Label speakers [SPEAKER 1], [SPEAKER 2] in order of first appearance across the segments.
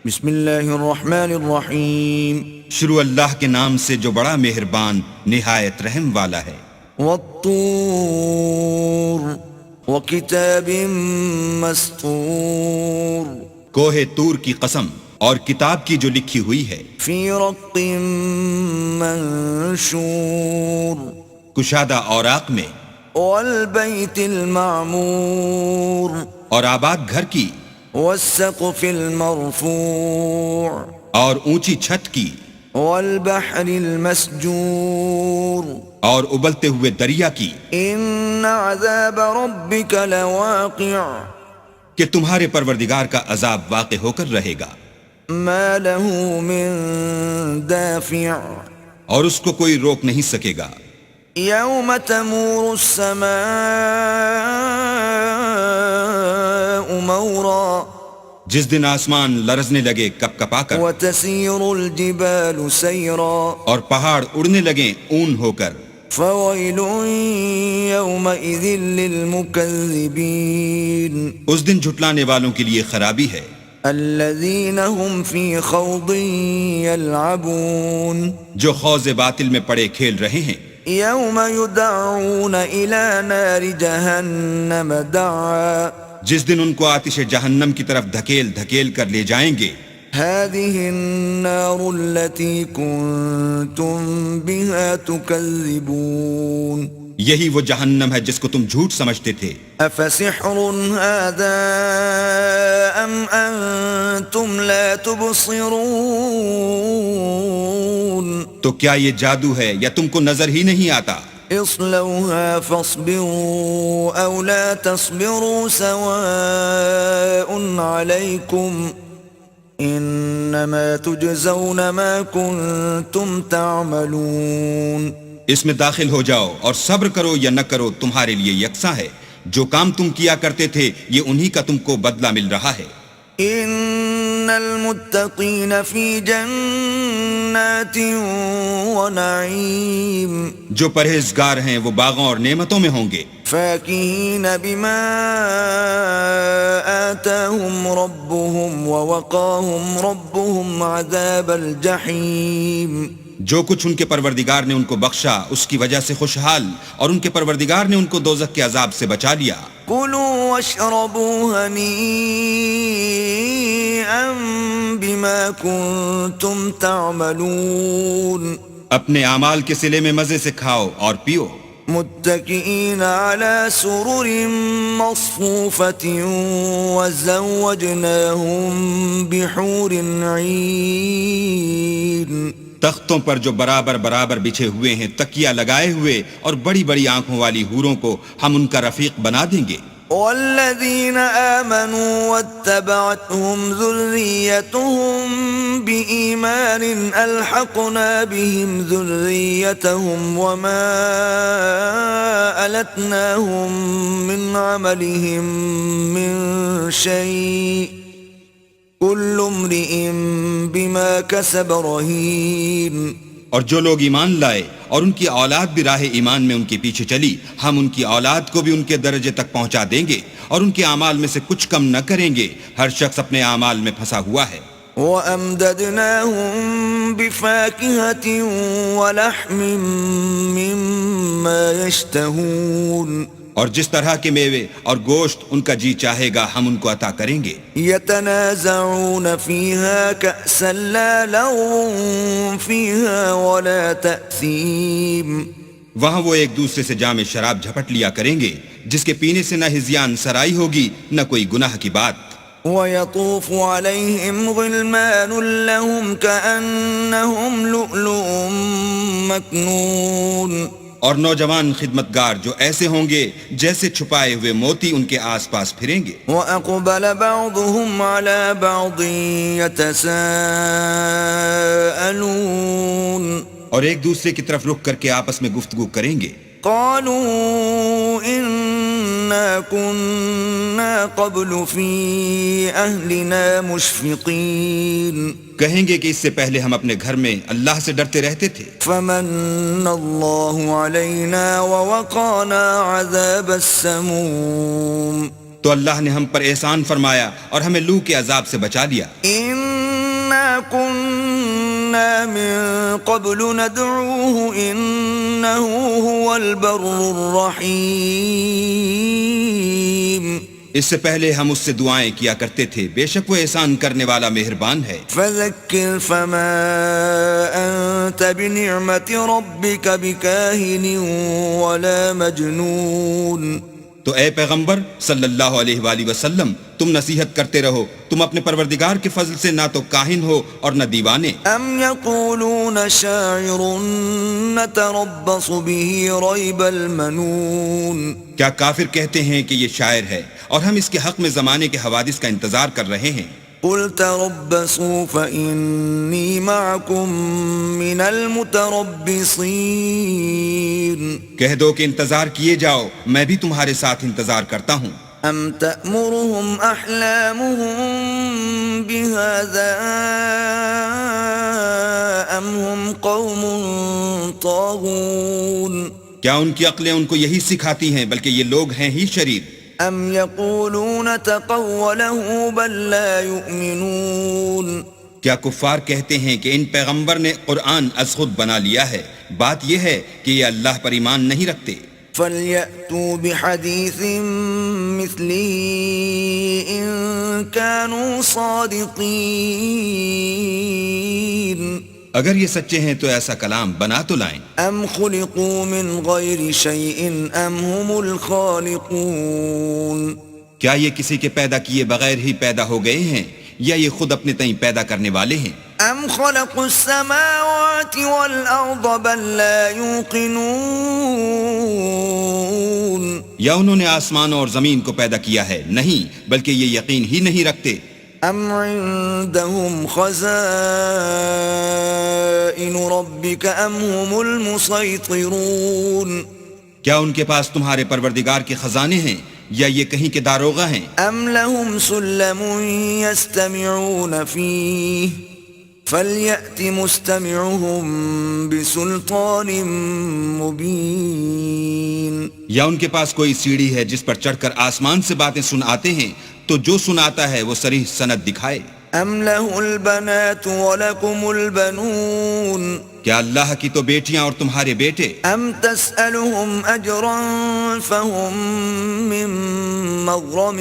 [SPEAKER 1] بسم اللہ الرحمن الرحیم
[SPEAKER 2] شروع اللہ کے نام سے جو بڑا مہربان نہایت رحم والا ہے۔
[SPEAKER 1] والطور وکتاب مسطور
[SPEAKER 2] کوہ طور کی قسم اور کتاب کی جو لکھی ہوئی ہے،
[SPEAKER 1] فی رق منشور
[SPEAKER 2] کشادہ اوراق میں،
[SPEAKER 1] والبیت المعمور
[SPEAKER 2] اور آباد گھر کی،
[SPEAKER 1] والسقف المرفوع
[SPEAKER 2] اور اونچی چھت کی،
[SPEAKER 1] والبحر المسجور
[SPEAKER 2] اور ابلتے ہوئے دریا کی،
[SPEAKER 1] ان عذاب ربک لواقع
[SPEAKER 2] کہ تمہارے پروردگار کا عذاب واقع ہو کر رہے گا،
[SPEAKER 1] ما له من دافع
[SPEAKER 2] اور اس کو کوئی روک نہیں سکے گا۔
[SPEAKER 1] یوم تمور السماء مورا
[SPEAKER 2] جس دن آسمان لرزنے لگے کپ کپا کر،
[SPEAKER 1] وتسیر الجبال سیرا
[SPEAKER 2] اور پہاڑ اڑنے لگیں اون ہو کر،
[SPEAKER 1] فویل یومئذ للمکذبین
[SPEAKER 2] اس دن جھٹلانے والوں کے لیے خرابی ہے،
[SPEAKER 1] الذین هم فی خوض یلعبون
[SPEAKER 2] جو خوض باطل میں پڑے کھیل رہے ہیں۔
[SPEAKER 1] یوم یدعون الی نار جہنم دعا
[SPEAKER 2] جس دن ان کو آتش جہنم کی طرف دھکیل دھکیل کر لے جائیں گے۔
[SPEAKER 1] هذه النار التي كنتم بها تكذبون
[SPEAKER 2] یہی وہ جہنم ہے جس کو تم جھوٹ سمجھتے تھے۔
[SPEAKER 1] افسحر هذا ام انتم لا تبصرون
[SPEAKER 2] تو کیا یہ جادو ہے یا تم کو نظر ہی نہیں آتا؟
[SPEAKER 1] اصلوها فاصبروا او لا تصبروا سواء عليكم انما تجزون ما کنتم تعملون
[SPEAKER 2] اس میں داخل ہو جاؤ اور صبر کرو یا نہ کرو تمہارے لیے یکساں ہے، جو کام تم کیا کرتے تھے یہ انہی کا تم کو بدلہ مل رہا ہے۔
[SPEAKER 1] ان المتقین فی جنات ونعیم
[SPEAKER 2] جو پرہیزگار ہیں وہ باغوں اور نعمتوں میں ہوں گے،
[SPEAKER 1] فاکہین بما آتاہم ربهم ووقاہم ربهم عذاب الجحیم
[SPEAKER 2] جو کچھ ان کے پروردگار نے ان کو بخشا اس کی وجہ سے خوشحال، اور ان کے پروردگار نے ان کو دوزخ کے عذاب سے بچا لیا۔
[SPEAKER 1] کلوا واشربوا ہنیئا بما کنتم تعملون
[SPEAKER 2] اپنے اعمال کے صلے میں مزے سے کھاؤ اور پیو،
[SPEAKER 1] متکئین علی سرر مصفوفۃ وزوجناہم بحور عین
[SPEAKER 2] تختوں پر جو برابر برابر بچھے ہوئے ہیں، تکیہ لگائے ہوئے، اور بڑی بڑی آنکھوں والی حوروں کو ہم ان کا رفیق بنا دیں گے۔
[SPEAKER 1] والذین آمنوا واتبعتهم ذریتهم بإیمان الحقنا بهم ذریتهم وما ألتناهم من عملهم من شیء کل امرئ بما کسب رہین
[SPEAKER 2] اور جو لوگ ایمان لائے اور ان کی اولاد بھی راہ ایمان میں ان کے پیچھے چلی، ہم ان کی اولاد کو بھی ان کے درجے تک پہنچا دیں گے اور ان کے اعمال میں سے کچھ کم نہ کریں گے۔ ہر شخص اپنے اعمال میں پھنسا ہوا ہے۔
[SPEAKER 1] وَأَمْدَدْنَاهُمْ بِفَاكِهَةٍ وَلَحْمٍ مِّمَّا يَشْتَهُونَ
[SPEAKER 2] اور جس طرح کے میوے اور گوشت ان کا جی چاہے گا ہم ان کو عطا کریں گے۔
[SPEAKER 1] يَتَنَازَعُونَ فِيهَا كَأْسًا لَا لَغْوٌ فِيهَا وَلَا تَأْثِيمٌ
[SPEAKER 2] وہاں وہ ایک دوسرے سے جام شراب جھپٹ لیا کریں گے، جس کے پینے سے نہ ہذیان سرائی ہوگی نہ کوئی گناہ کی بات۔
[SPEAKER 1] وَيَطُوفُ عَلَيْهِمْ غِلْمَانٌ لَهُمْ كَأَنَّهُمْ لُؤْلُؤٌ مَّكْنُونٌ
[SPEAKER 2] اور نوجوان خدمتگار جو ایسے ہوں گے جیسے چھپائے ہوئے موتی ان کے آس پاس پھریں گے۔
[SPEAKER 1] وَأَقْبَلَ بَعْضُهُمْ عَلَى بَعْضٍ يَتَسَاءَلُونَ
[SPEAKER 2] اور ایک دوسرے کی طرف رخ کر کے آپس میں گفتگو کریں گے۔
[SPEAKER 1] قَالُوا إِنَّا كُنَّا قَبْلُ فِي أَهْلِنَا مُشْفِقِينَ
[SPEAKER 2] کہیں گے کہ اس سے پہلے ہم اپنے گھر میں اللہ سے ڈرتے رہتے تھے۔
[SPEAKER 1] فَمَنَّ اللَّهُ عَلَيْنَا وَوَقَانَا عَذَابَ السَّمُومِ
[SPEAKER 2] تو اللہ نے ہم پر احسان فرمایا اور ہمیں لو کے عذاب سے بچا لیا۔
[SPEAKER 1] إِنَّ كنا من قبل ندعوه إنه هو البر الرحيم
[SPEAKER 2] اس سے پہلے ہم اس سے دعائیں کیا کرتے تھے، بے شک وہ احسان کرنے والا مہربان ہے۔
[SPEAKER 1] فذكر فما أنت بنعمة ربك بكاهن ولا مجنون
[SPEAKER 2] تو اے پیغمبر صلی اللہ علیہ وآلہ وسلم، تم نصیحت کرتے رہو، تم اپنے پروردگار کے فضل سے نہ تو کاہن ہو اور نہ دیوانے۔
[SPEAKER 1] ام يقولون شاعر نتربص به ريب المنون
[SPEAKER 2] کیا کافر کہتے ہیں کہ یہ شاعر ہے اور ہم اس کے حق میں زمانے کے حوادث کا انتظار کر رہے ہیں؟
[SPEAKER 1] قل تربصوا فإني معكم من المتربصين
[SPEAKER 2] کہہ دو کہ انتظار کیے جاؤ، میں بھی تمہارے ساتھ انتظار کرتا ہوں۔
[SPEAKER 1] ام تأمرهم احلامهم بهذا ام هم قوم طاغون
[SPEAKER 2] کیا ان کی عقلیں ان کو یہی سکھاتی ہیں، بلکہ یہ لوگ ہیں ہی شریر۔
[SPEAKER 1] ام يقولون تقوله بل لا يؤمنون
[SPEAKER 2] کیا کفار کہتے ہیں کہ ان پیغمبر نے قرآن از خود بنا لیا ہے؟ بات یہ ہے کہ یہ اللہ پر ایمان نہیں رکھتے۔
[SPEAKER 1] فَلْيَأْتُوا بِحَدِيثٍ مِثْلِهِ إِن كَانُوا صَادِقِينَ
[SPEAKER 2] اگر یہ سچے ہیں تو ایسا کلام بنا تو لائیں۔
[SPEAKER 1] ام خلقوا من غیر شیء ام هم الخالقون
[SPEAKER 2] کیا یہ کسی کے پیدا کیے بغیر ہی پیدا ہو گئے ہیں یا یہ خود اپنے تئیں پیدا کرنے والے ہیں؟
[SPEAKER 1] ام خلقوا السماوات والارض بل لا يوقنون
[SPEAKER 2] یا انہوں نے آسمانوں اور زمین کو پیدا کیا ہے؟ نہیں، بلکہ یہ یقین ہی نہیں رکھتے۔
[SPEAKER 1] ام عندهم خزائن ربك ام هم المسيطرون
[SPEAKER 2] کیا ان کے پاس تمہارے پروردگار کے خزانے ہیں یا یہ کہیں کے داروغہ ہیں؟
[SPEAKER 1] ام لهم سلم يستمعون فيه فليأت مستمعهم بسلطان مبين
[SPEAKER 2] یا ان کے پاس کوئی سیڑھی ہے جس پر چڑھ کر آسمان سے باتیں سناتے ہیں تو جو سناتا ہے وہ صریح سند دکھائے۔
[SPEAKER 1] ام له البنات ولكم البنون
[SPEAKER 2] کیا اللہ کی تو بیٹیاں اور تمہارے بیٹے؟
[SPEAKER 1] ام تسألهم اجرا فهم من مغرم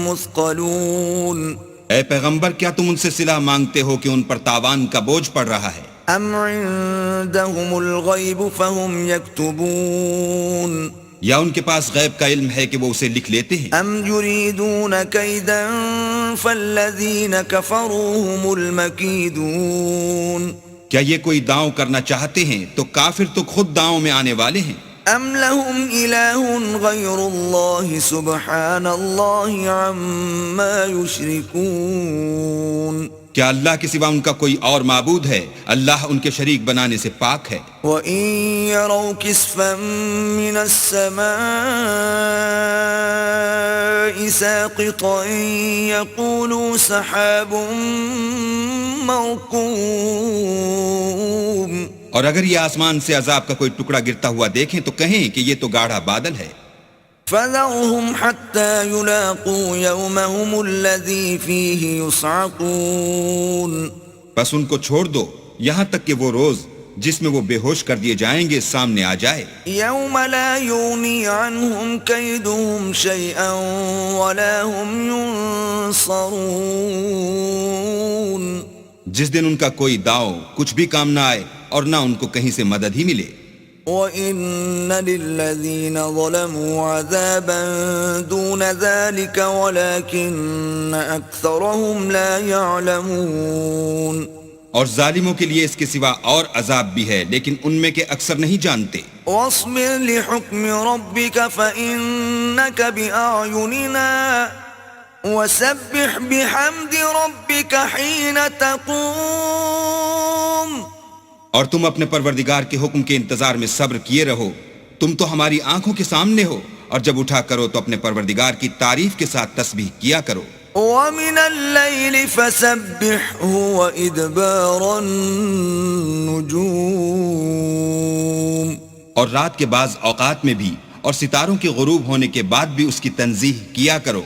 [SPEAKER 1] مثقلون
[SPEAKER 2] اے پیغمبر، کیا تم ان سے صلہ مانگتے ہو کہ ان پر تاوان کا بوجھ پڑ رہا ہے؟
[SPEAKER 1] ام عندهم الغیب فهم یکتبون
[SPEAKER 2] یا ان کے پاس غیب کا علم ہے کہ وہ اسے لکھ لیتے ہیں؟
[SPEAKER 1] ام یریدون کیدا فالذین کفروا هم المکیدون
[SPEAKER 2] کیا یہ کوئی داؤں کرنا چاہتے ہیں تو کافر تو خود داؤں میں آنے والے ہیں۔
[SPEAKER 1] ام لهم الہ غیر اللہ سبحان اللہ عما یشرکون
[SPEAKER 2] کیا اللہ کے سوا ان کا کوئی اور معبود ہے؟ اللہ ان کے شریک بنانے سے پاک ہے۔
[SPEAKER 1] وَإِن يَرَوْا كِسْفًا مِّنَ السَّمَاءِ سَاقِطًا يَقُولُوا سَحَابٌ مَّرْكُومٌ
[SPEAKER 2] اور اگر یہ آسمان سے عذاب کا کوئی ٹکڑا گرتا ہوا دیکھیں تو کہیں کہ یہ تو گاڑھا بادل ہے۔
[SPEAKER 1] فَذَرْهُمْ حَتَّى يُلَاقُوا يَوْمَهُمُ الَّذِي فِيهِ يُصْعَقُونَ
[SPEAKER 2] بس ان کو چھوڑ دو یہاں تک کہ وہ روز جس میں وہ بے ہوش کر دیے جائیں گے سامنے آ جائے۔
[SPEAKER 1] يَوْمَ لَا يُغْنِي عَنْهُمْ كَيْدُهُمْ شَيْئًا وَلَا هُمْ يُنصَرُونَ
[SPEAKER 2] جس دن ان کا کوئی داؤ کچھ بھی کام نہ آئے اور نہ ان کو کہیں سے مدد ہی ملے۔
[SPEAKER 1] وَإِنَّ لِلَّذِينَ ظَلَمُوا عَذَابًا دُونَ ذَلِكَ وَلَكِنَّ أَكْثَرَهُمْ لَا يَعْلَمُونَ
[SPEAKER 2] اور ظالموں کے لیے اس کے سوا اور عذاب بھی ہے لیکن ان میں کے اکثر نہیں جانتے۔
[SPEAKER 1] وَاصْبِرْ لِحُكْمِ رَبِّكَ فَإِنَّكَ بِأَعْيُنِنَا وَسَبِّحْ بِحَمْدِ رَبِّكَ حِينَ تَقُومُ
[SPEAKER 2] اور تم اپنے پروردگار کے حکم کے انتظار میں صبر کیے رہو، تم تو ہماری آنکھوں کے سامنے ہو، اور جب اٹھا کرو تو اپنے پروردگار کی تعریف کے ساتھ تسبیح کیا کرو۔
[SPEAKER 1] وَمِنَ اللَّيْلِ فَسَبِّحْهُ وَإِدْبَارَ النُّجُومِ
[SPEAKER 2] اور رات کے بعض اوقات میں بھی اور ستاروں کے غروب ہونے کے بعد بھی اس کی تنزیح کیا کرو۔